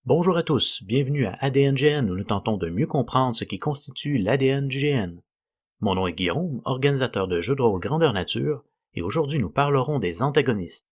Bonjour à tous, bienvenue à ADN-GN où nous tentons de mieux comprendre ce qui constitue l'ADN du GN. Mon nom est Guillaume, organisateur de jeux de rôle grandeur nature, et aujourd'hui nous parlerons des antagonistes.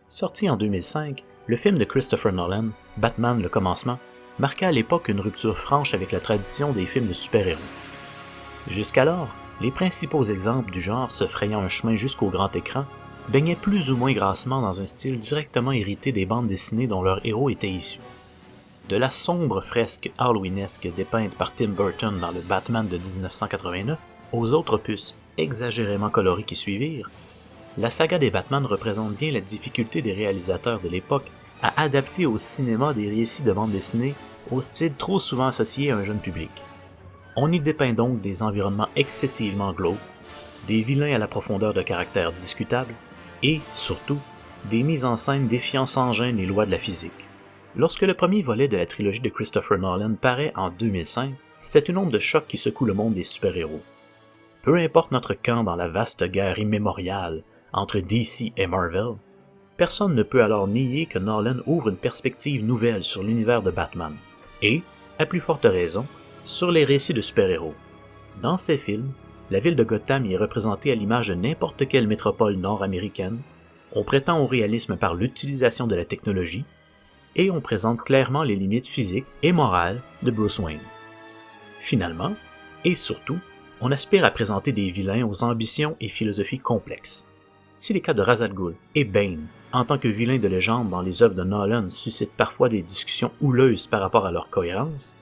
Sorti en 2005, le film de Christopher Nolan, Batman le commencement, marqua à l'époque une rupture franche avec la tradition des films de super-héros. Jusqu'alors, les principaux exemples du genre se frayant un chemin jusqu'au grand écran baignaient plus ou moins grassement dans un style directement hérité des bandes dessinées dont leurs héros étaient issus. De la sombre fresque halloweenesque dépeinte par Tim Burton dans le Batman de 1989 aux autres opus exagérément colorés qui suivirent, la saga des Batman représente bien la difficulté des réalisateurs de l'époque à adapter au cinéma des récits de bande dessinée au style trop souvent associé à un jeune public. On y dépeint donc des environnements excessivement glauques, des vilains à la profondeur de caractère discutable, et, surtout, des mises en scène défiant sans gêne les lois de la physique. Lorsque le premier volet de la trilogie de Christopher Nolan paraît en 2005, c'est une onde de choc qui secoue le monde des super-héros. Peu importe notre camp dans la vaste guerre immémoriale entre DC et Marvel, personne ne peut alors nier que Nolan ouvre une perspective nouvelle sur l'univers de Batman, et, à plus forte raison, sur les récits de super-héros. Dans ces films, la ville de Gotham y est représentée à l'image de n'importe quelle métropole nord-américaine, on prétend au réalisme par l'utilisation de la technologie, et on présente clairement les limites physiques et morales de Bruce Wayne. Finalement, et surtout, on aspire à présenter des vilains aux ambitions et philosophies complexes. Si les cas de Ra's al Ghul et Bane, en tant que vilains de légende dans les œuvres de Nolan, suscitent parfois des discussions houleuses par rapport à leur cohérence,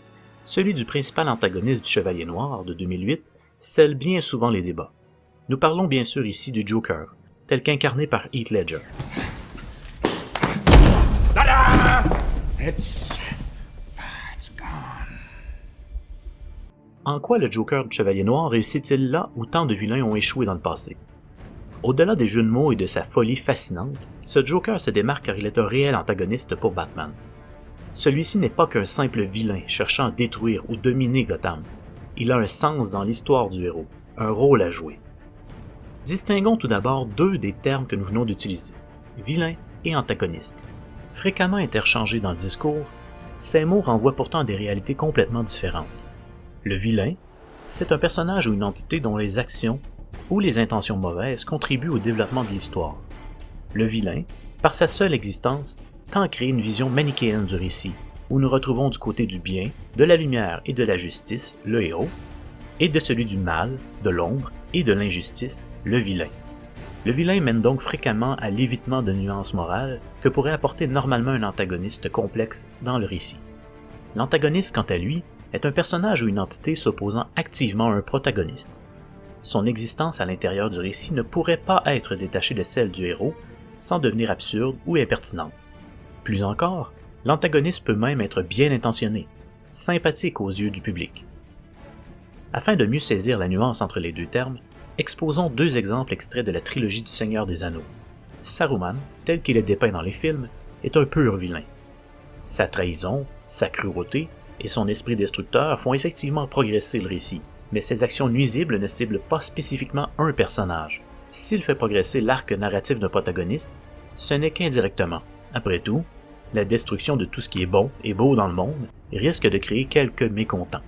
celui du principal antagoniste du Chevalier Noir de 2008 scelle bien souvent les débats. Nous parlons bien sûr ici du Joker, tel qu'incarné par Heath Ledger. En quoi le Joker du Chevalier Noir réussit-il là où tant de vilains ont échoué dans le passé? Au-delà des jeux de mots et de sa folie fascinante, ce Joker se démarque car il est un réel antagoniste pour Batman. Celui-ci n'est pas qu'un simple vilain cherchant à détruire ou dominer Gotham. Il a un sens dans l'histoire du héros, un rôle à jouer. Distinguons tout d'abord deux des termes que nous venons d'utiliser, vilain et antagoniste. Fréquemment interchangés dans le discours, ces mots renvoient pourtant à des réalités complètement différentes. Le vilain, c'est un personnage ou une entité dont les actions ou les intentions mauvaises contribuent au développement de l'histoire. Le vilain, par sa seule existence, tend à créer une vision manichéenne du récit, où nous retrouvons du côté du bien, de la lumière et de la justice, le héros, et de celui du mal, de l'ombre et de l'injustice, le vilain. Le vilain mène donc fréquemment à l'évitement de nuances morales que pourrait apporter normalement un antagoniste complexe dans le récit. L'antagoniste, quant à lui, est un personnage ou une entité s'opposant activement à un protagoniste. Son existence à l'intérieur du récit ne pourrait pas être détachée de celle du héros sans devenir absurde ou impertinente. Plus encore, l'antagoniste peut même être bien intentionné, sympathique aux yeux du public. Afin de mieux saisir la nuance entre les deux termes, exposons deux exemples extraits de la trilogie du Seigneur des Anneaux. Saruman, tel qu'il est dépeint dans les films, est un pur vilain. Sa trahison, sa cruauté et son esprit destructeur font effectivement progresser le récit, mais ses actions nuisibles ne ciblent pas spécifiquement un personnage. S'il fait progresser l'arc narratif d'un protagoniste, ce n'est qu'indirectement. Après tout, la destruction de tout ce qui est bon et beau dans le monde risque de créer quelques mécontents.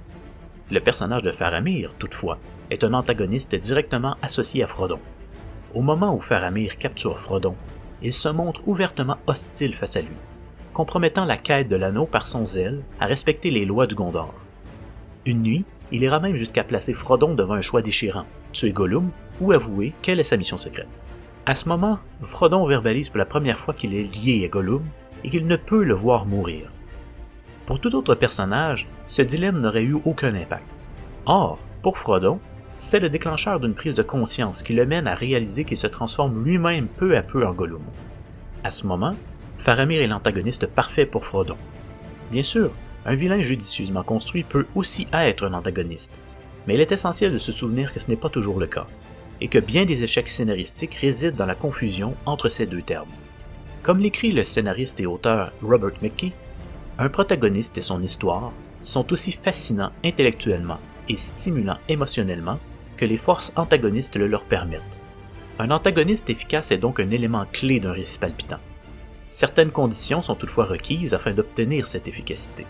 Le personnage de Faramir, toutefois, est un antagoniste directement associé à Frodon. Au moment où Faramir capture Frodon, il se montre ouvertement hostile face à lui, compromettant la quête de l'anneau par son zèle à respecter les lois du Gondor. Une nuit, il ira même jusqu'à placer Frodon devant un choix déchirant, tuer Gollum ou avouer quelle est sa mission secrète. À ce moment, Frodon verbalise pour la première fois qu'il est lié à Gollum et qu'il ne peut le voir mourir. Pour tout autre personnage, ce dilemme n'aurait eu aucun impact. Or, pour Frodon, c'est le déclencheur d'une prise de conscience qui le mène à réaliser qu'il se transforme lui-même peu à peu en Gollum. À ce moment, Faramir est l'antagoniste parfait pour Frodon. Bien sûr, Un vilain judicieusement construit peut aussi être un antagoniste, mais il est essentiel de se souvenir que ce n'est pas toujours le cas, et que bien des échecs scénaristiques résident dans la confusion entre ces deux termes. Comme l'écrit le scénariste et auteur Robert McKee, un protagoniste et son histoire sont aussi fascinants intellectuellement et stimulants émotionnellement que les forces antagonistes le leur permettent. Un antagoniste efficace est donc un élément clé d'un récit palpitant. Certaines conditions sont toutefois requises afin d'obtenir cette efficacité.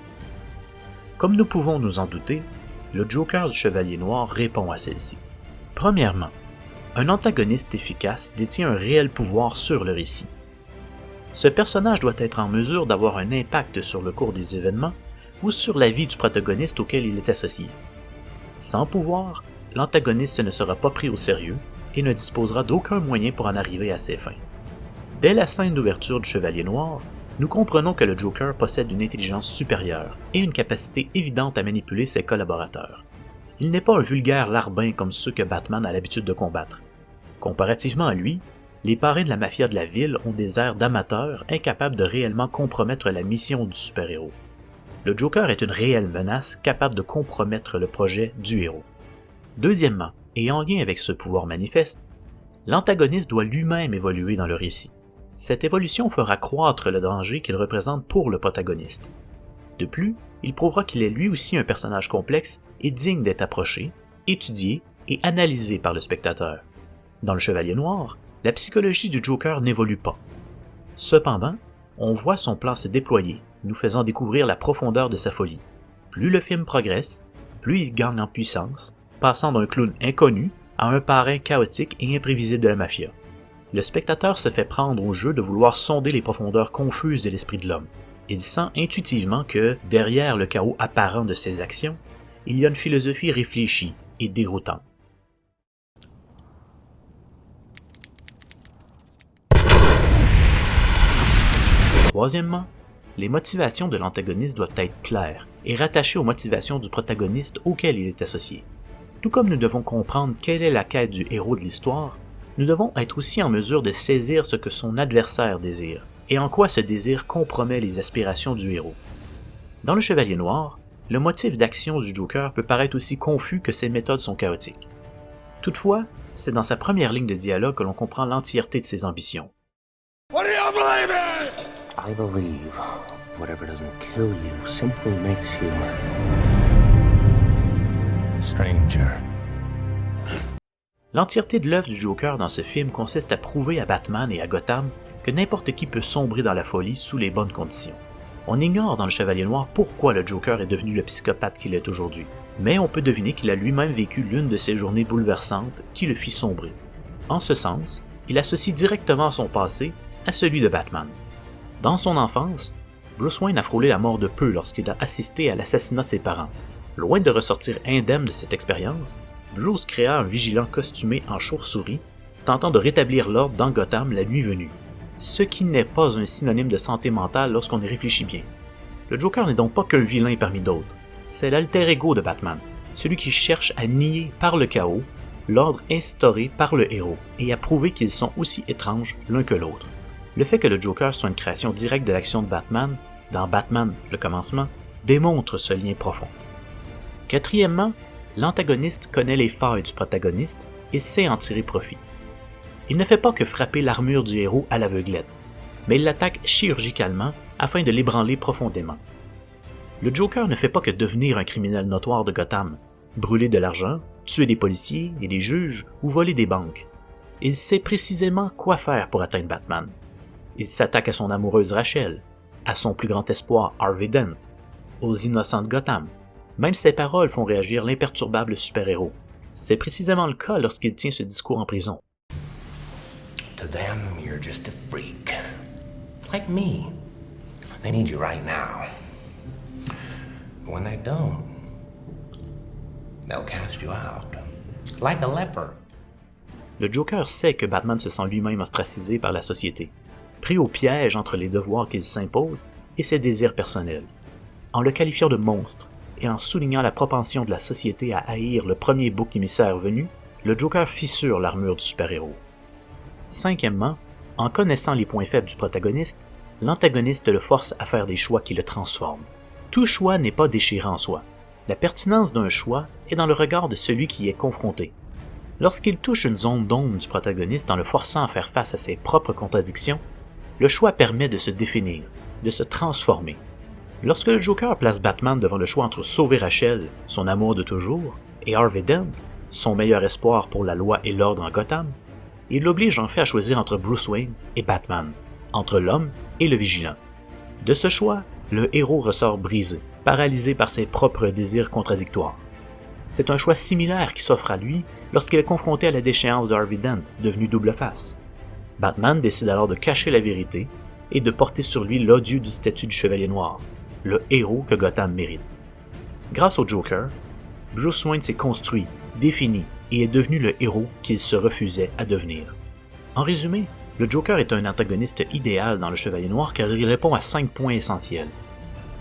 Comme nous pouvons nous en douter, le Joker du Chevalier Noir répond à celle-ci. Premièrement, un antagoniste efficace détient un réel pouvoir sur le récit. Ce personnage doit être en mesure d'avoir un impact sur le cours des événements ou sur la vie du protagoniste auquel il est associé. Sans pouvoir, l'antagoniste ne sera pas pris au sérieux et ne disposera d'aucun moyen pour en arriver à ses fins. Dès la scène d'ouverture du Chevalier Noir, nous comprenons que le Joker possède une intelligence supérieure et une capacité évidente à manipuler ses collaborateurs. Il n'est pas un vulgaire larbin comme ceux que Batman a l'habitude de combattre. Comparativement à lui, les parrains de la mafia de la ville ont des airs d'amateurs incapables de réellement compromettre la mission du super-héros. Le Joker est une réelle menace capable de compromettre le projet du héros. Deuxièmement, et en lien avec ce pouvoir manifeste, l'antagoniste doit lui-même évoluer dans le récit. Cette évolution fera croître le danger qu'il représente pour le protagoniste. De plus, il prouvera qu'il est lui aussi un personnage complexe et digne d'être approché, étudié et analysé par le spectateur. Dans le Chevalier Noir, la psychologie du Joker n'évolue pas. Cependant, on voit son plan se déployer, nous faisant découvrir la profondeur de sa folie. Plus le film progresse, plus il gagne en puissance, passant d'un clown inconnu à un parrain chaotique et imprévisible de la mafia. Le spectateur se fait prendre au jeu de vouloir sonder les profondeurs confuses de l'esprit de l'homme. Il sent intuitivement que, derrière le chaos apparent de ses actions, il y a une philosophie réfléchie et déroutante. Troisièmement, les motivations de l'antagoniste doivent être claires et rattachées aux motivations du protagoniste auquel il est associé. Tout comme nous devons comprendre quelle est la quête du héros de l'histoire, nous devons être aussi en mesure de saisir ce que son adversaire désire, et en quoi ce désir compromet les aspirations du héros. Dans le Chevalier Noir, le motif d'action du Joker peut paraître aussi confus que ses méthodes sont chaotiques. Toutefois, c'est dans sa première ligne de dialogue que l'on comprend l'entièreté de ses ambitions. What do you believe in? I believe whatever doesn't kill you simply makes you stranger. L'entièreté de l'œuvre du Joker dans ce film consiste à prouver à Batman et à Gotham que n'importe qui peut sombrer dans la folie sous les bonnes conditions. On ignore dans le Chevalier Noir pourquoi le Joker est devenu le psychopathe qu'il est aujourd'hui, mais on peut deviner qu'il a lui-même vécu l'une de ces journées bouleversantes qui le fit sombrer. En ce sens, il associe directement son passé à celui de Batman. Dans son enfance, Bruce Wayne a frôlé la mort de peu lorsqu'il a assisté à l'assassinat de ses parents. Loin de ressortir indemne de cette expérience, Bruce créa un vigilant costumé en chauve-souris, tentant de rétablir l'ordre dans Gotham la nuit venue. Ce qui n'est pas un synonyme de santé mentale lorsqu'on y réfléchit bien. Le Joker n'est donc pas qu'un vilain parmi d'autres. C'est l'alter ego de Batman, celui qui cherche à nier par le chaos l'ordre instauré par le héros et à prouver qu'ils sont aussi étranges l'un que l'autre. Le fait que le Joker soit une création directe de l'action de Batman, dans Batman, le commencement, démontre ce lien profond. Quatrièmement, l'antagoniste connaît les failles du protagoniste et sait en tirer profit. Il ne fait pas que frapper l'armure du héros à l'aveuglette, mais il l'attaque chirurgicalement afin de l'ébranler profondément. Le Joker ne fait pas que devenir un criminel notoire de Gotham, brûler de l'argent, tuer des policiers et des juges ou voler des banques. Il sait précisément quoi faire pour atteindre Batman. Il s'attaque à son amoureuse Rachel, à son plus grand espoir Harvey Dent, aux innocents de Gotham. Même ses paroles font réagir l'imperturbable super-héros. C'est précisément le cas lorsqu'il tient ce discours en prison. To them, you're just a freak. Like me. They need you right now. But when they don't, they'll cast you out. Like a leper. Le Joker sait que Batman se sent lui-même ostracisé par la société, pris au piège entre les devoirs qu'il s'impose et ses désirs personnels. En le qualifiant de monstre et en soulignant la propension de la société à haïr le premier bouc émissaire venu, le Joker fissure l'armure du super-héros. Cinquièmement, en connaissant les points faibles du protagoniste, l'antagoniste le force à faire des choix qui le transforment. Tout choix n'est pas déchirant en soi. La pertinence d'un choix est dans le regard de celui qui y est confronté. Lorsqu'il touche une zone d'ombre du protagoniste en le forçant à faire face à ses propres contradictions, le choix permet de se définir, de se transformer. Lorsque le Joker place Batman devant le choix entre sauver Rachel, son amour de toujours, et Harvey Dent, son meilleur espoir pour la loi et l'ordre en Gotham, il l'oblige en fait à choisir entre Bruce Wayne et Batman, entre l'homme et le vigilant. De ce choix, le héros ressort brisé, paralysé par ses propres désirs contradictoires. C'est un choix similaire qui s'offre à lui lorsqu'il est confronté à la déchéance de Harvey Dent, devenu double face. Batman décide alors de cacher la vérité et de porter sur lui l'odieux du statut du Chevalier Noir, le héros que Gotham mérite. Grâce au Joker, Bruce Wayne s'est construit, défini et est devenu le héros qu'il se refusait à devenir. En résumé, le Joker est un antagoniste idéal dans le Chevalier Noir car il répond à 5 points essentiels.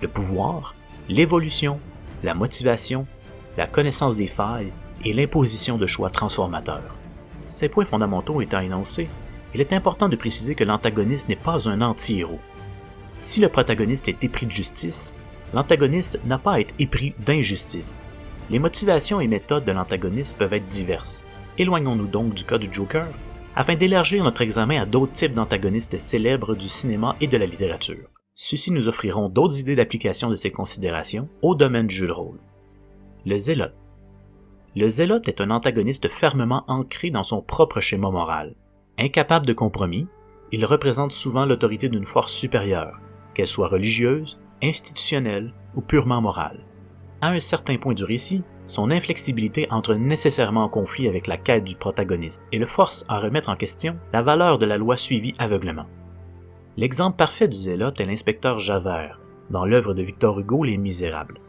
Le pouvoir, l'évolution, la motivation, la connaissance des failles et l'imposition de choix transformateurs. Ces points fondamentaux étant énoncés, il est important de préciser que l'antagoniste n'est pas un anti-héros. Si le protagoniste est épris de justice, l'antagoniste n'a pas à être épris d'injustice. Les motivations et méthodes de l'antagoniste peuvent être diverses. Éloignons-nous donc du cas du Joker, afin d'élargir notre examen à d'autres types d'antagonistes célèbres du cinéma et de la littérature. Ceux-ci nous offriront d'autres idées d'application de ces considérations au domaine du jeu de rôle. Le Zélote. Le Zélote est un antagoniste fermement ancré dans son propre schéma moral. Incapable de compromis, il représente souvent l'autorité d'une force supérieure, qu'elle soit religieuse, institutionnelle ou purement morale. À un certain point du récit, son inflexibilité entre nécessairement en conflit avec la quête du protagoniste et le force à remettre en question la valeur de la loi suivie aveuglément. L'exemple parfait du Zélote est l'inspecteur Javert, dans l'œuvre de Victor Hugo Les Misérables.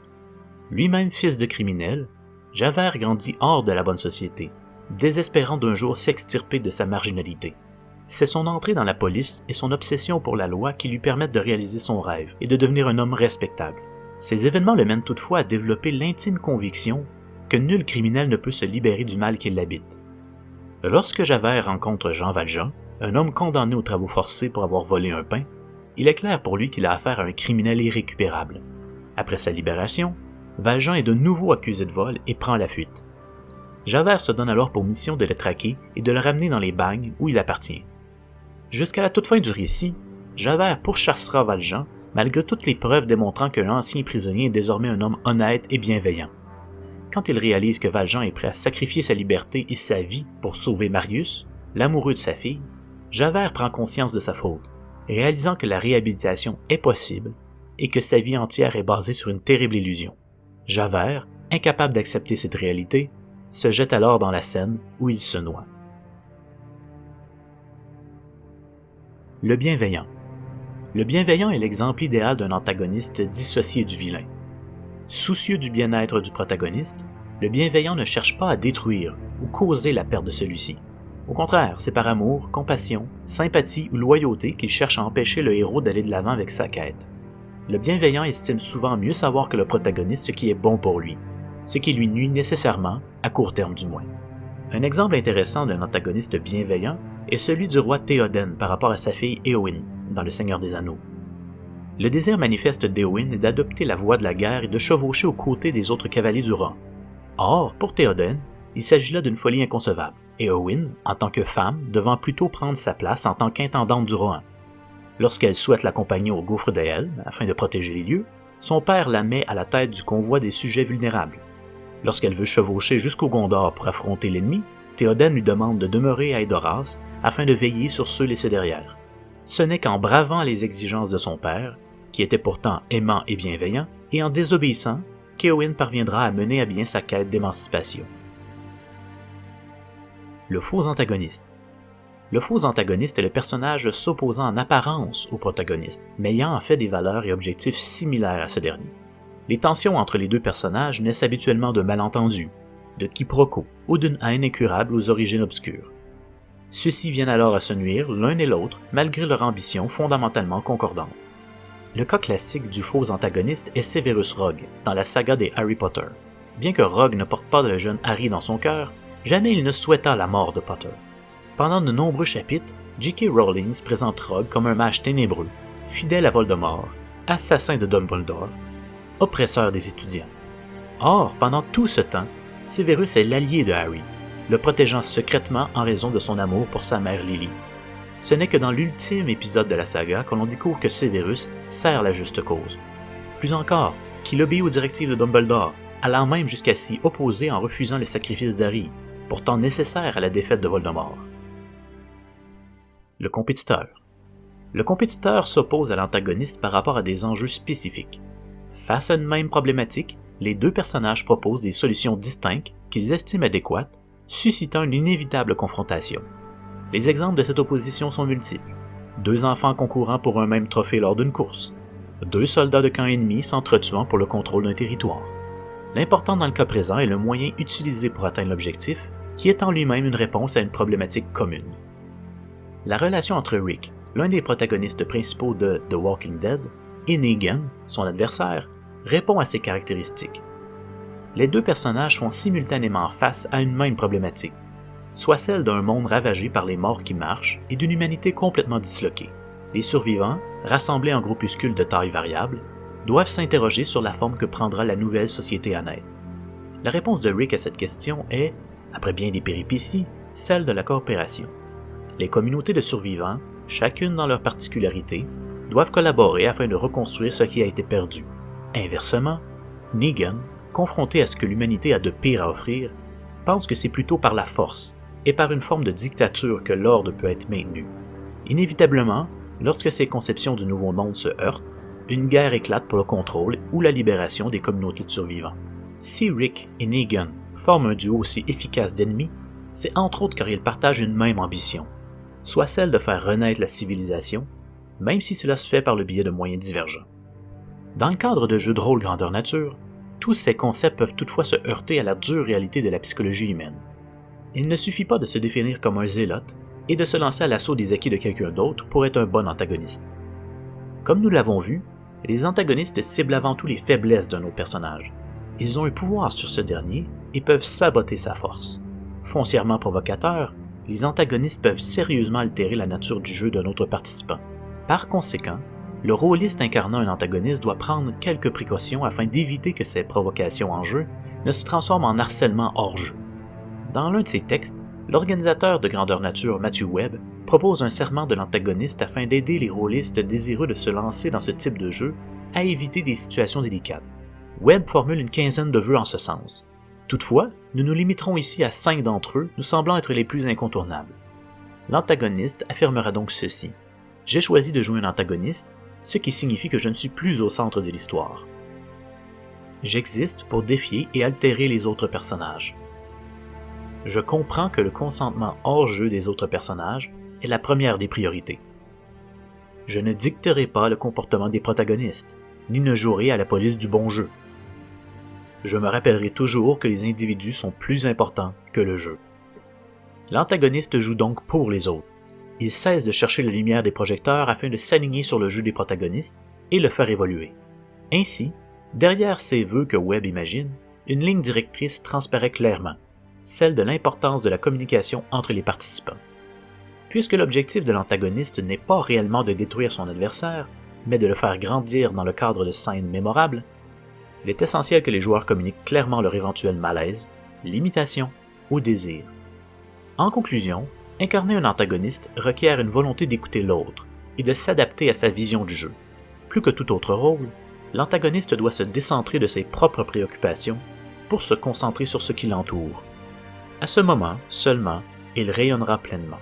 Lui-même fils de criminel, Javert grandit hors de la bonne société, désespérant d'un jour s'extirper de sa marginalité. C'est son entrée dans la police et son obsession pour la loi qui lui permettent de réaliser son rêve et de devenir un homme respectable. Ces événements le mènent toutefois à développer l'intime conviction que nul criminel ne peut se libérer du mal qui l'habite. Lorsque Javert rencontre Jean Valjean, un homme condamné aux travaux forcés pour avoir volé un pain, il est clair pour lui qu'il a affaire à un criminel irrécupérable. Après sa libération, Valjean est de nouveau accusé de vol et prend la fuite. Javert se donne alors pour mission de le traquer et de le ramener dans les bagnes où il appartient. Jusqu'à la toute fin du récit, Javert pourchassera Valjean malgré toutes les preuves démontrant que l'ancien prisonnier est désormais un homme honnête et bienveillant. Quand il réalise que Valjean est prêt à sacrifier sa liberté et sa vie pour sauver Marius, l'amoureux de sa fille, Javert prend conscience de sa faute, réalisant que la réhabilitation est possible et que sa vie entière est basée sur une terrible illusion. Javert, incapable d'accepter cette réalité, se jette alors dans la Seine où il se noie. Le bienveillant. Le bienveillant est l'exemple idéal d'un antagoniste dissocié du vilain. Soucieux du bien-être du protagoniste, le bienveillant ne cherche pas à détruire ou causer la perte de celui-ci. Au contraire, c'est par amour, compassion, sympathie ou loyauté qu'il cherche à empêcher le héros d'aller de l'avant avec sa quête. Le bienveillant estime souvent mieux savoir que le protagoniste ce qui est bon pour lui, ce qui lui nuit nécessairement, à court terme du moins. Un exemple intéressant d'un antagoniste bienveillant est celui du roi Théoden par rapport à sa fille Éowyn, dans Le Seigneur des Anneaux. Le désir manifeste d'Éowyn est d'adopter la voie de la guerre et de chevaucher aux côtés des autres cavaliers du roi. Or, pour Théoden, il s'agit là d'une folie inconcevable, Éowyn, en tant que femme, devant plutôt prendre sa place en tant qu'intendante du Rohan. Lorsqu'elle souhaite l'accompagner au gouffre de Helm, afin de protéger les lieux, son père la met à la tête du convoi des sujets vulnérables. Lorsqu'elle veut chevaucher jusqu'au Gondor pour affronter l'ennemi, Théoden lui demande de demeurer à Edoras afin de veiller sur ceux laissés derrière. Ce n'est qu'en bravant les exigences de son père, qui était pourtant aimant et bienveillant, et en désobéissant, qu'Éowyn parviendra à mener à bien sa quête d'émancipation. Le faux antagoniste. Le faux antagoniste est le personnage s'opposant en apparence au protagoniste, mais ayant en fait des valeurs et objectifs similaires à ce dernier. Les tensions entre les deux personnages naissent habituellement de malentendus, de quiproquos ou d'une haine incurable aux origines obscures. Ceux-ci viennent alors à se nuire l'un et l'autre malgré leur ambition fondamentalement concordante. Le cas classique du faux antagoniste est Severus Rogue dans la saga des Harry Potter. Bien que Rogue ne porte pas le jeune Harry dans son cœur, jamais il ne souhaita la mort de Potter. Pendant de nombreux chapitres, J.K. Rowling présente Rogue comme un mage ténébreux, fidèle à Voldemort, assassin de Dumbledore, oppresseur des étudiants. Or, pendant tout ce temps, Severus est l'allié de Harry, le protégeant secrètement en raison de son amour pour sa mère Lily. Ce n'est que dans l'ultime épisode de la saga que l'on découvre que Severus sert la juste cause. Plus encore, qu'il obéit aux directives de Dumbledore, allant même jusqu'à s'y opposer en refusant le sacrifice d'Harry, pourtant nécessaire à la défaite de Voldemort. Le compétiteur. Le compétiteur s'oppose à l'antagoniste par rapport à des enjeux spécifiques. Face à une même problématique, les deux personnages proposent des solutions distinctes qu'ils estiment adéquates, suscitant une inévitable confrontation. Les exemples de cette opposition sont multiples. 2 enfants concourant pour un même trophée lors d'une course. 2 soldats de camp ennemi s'entretuant pour le contrôle d'un territoire. L'important dans le cas présent est le moyen utilisé pour atteindre l'objectif, qui est en lui-même une réponse à une problématique commune. La relation entre Rick, l'un des protagonistes principaux de The Walking Dead, et Negan, son adversaire, répond à ces caractéristiques. Les deux personnages font simultanément face à une même problématique, soit celle d'un monde ravagé par les morts qui marchent et d'une humanité complètement disloquée. Les survivants, rassemblés en groupuscules de taille variable, doivent s'interroger sur la forme que prendra la nouvelle société à naître. La réponse de Rick à cette question est, après bien des péripéties, celle de la coopération. Les communautés de survivants, chacune dans leur particularité, doivent collaborer afin de reconstruire ce qui a été perdu. Inversement, Negan, confronté à ce que l'humanité a de pire à offrir, pense que c'est plutôt par la force et par une forme de dictature que l'ordre peut être maintenu. Inévitablement, lorsque ces conceptions du Nouveau Monde se heurtent, une guerre éclate pour le contrôle ou la libération des communautés de survivants. Si Rick et Negan forment un duo aussi efficace d'ennemis, c'est entre autres car ils partagent une même ambition, soit celle de faire renaître la civilisation, même si cela se fait par le biais de moyens divergents. Dans le cadre de jeux de rôle grandeur nature, tous ces concepts peuvent toutefois se heurter à la dure réalité de la psychologie humaine. Il ne suffit pas de se définir comme un zélote et de se lancer à l'assaut des acquis de quelqu'un d'autre pour être un bon antagoniste. Comme nous l'avons vu, les antagonistes ciblent avant tout les faiblesses d'un autre personnage. Ils ont un pouvoir sur ce dernier et peuvent saboter sa force. Foncièrement provocateurs, les antagonistes peuvent sérieusement altérer la nature du jeu d'un autre participant. Par conséquent, le rôliste incarnant un antagoniste doit prendre quelques précautions afin d'éviter que ces provocations en jeu ne se transforment en harcèlement hors jeu. Dans l'un de ses textes, l'organisateur de grandeur nature Matthew Webb propose un serment de l'antagoniste afin d'aider les rôlistes désireux de se lancer dans ce type de jeu à éviter des situations délicates. Webb formule une quinzaine de vœux en ce sens. Toutefois, nous nous limiterons ici à 5 d'entre eux, nous semblant être les plus incontournables. L'antagoniste affirmera donc ceci: « J'ai choisi de jouer un antagoniste, ce qui signifie que je ne suis plus au centre de l'histoire. J'existe pour défier et altérer les autres personnages. Je comprends que le consentement hors jeu des autres personnages est la première des priorités. Je ne dicterai pas le comportement des protagonistes, ni ne jouerai à la police du bon jeu. Je me rappellerai toujours que les individus sont plus importants que le jeu. » L'antagoniste joue donc pour les autres. Il cesse de chercher la lumière des projecteurs afin de s'aligner sur le jeu des protagonistes et le faire évoluer. Ainsi, derrière ces vœux que Webb imagine, une ligne directrice transparaît clairement, celle de l'importance de la communication entre les participants. Puisque l'objectif de l'antagoniste n'est pas réellement de détruire son adversaire, mais de le faire grandir dans le cadre de scènes mémorables, il est essentiel que les joueurs communiquent clairement leur éventuel malaise, limitation ou désir. En conclusion, incarner un antagoniste requiert une volonté d'écouter l'autre et de s'adapter à sa vision du jeu. Plus que tout autre rôle, l'antagoniste doit se décentrer de ses propres préoccupations pour se concentrer sur ce qui l'entoure. À ce moment, seulement, il rayonnera pleinement.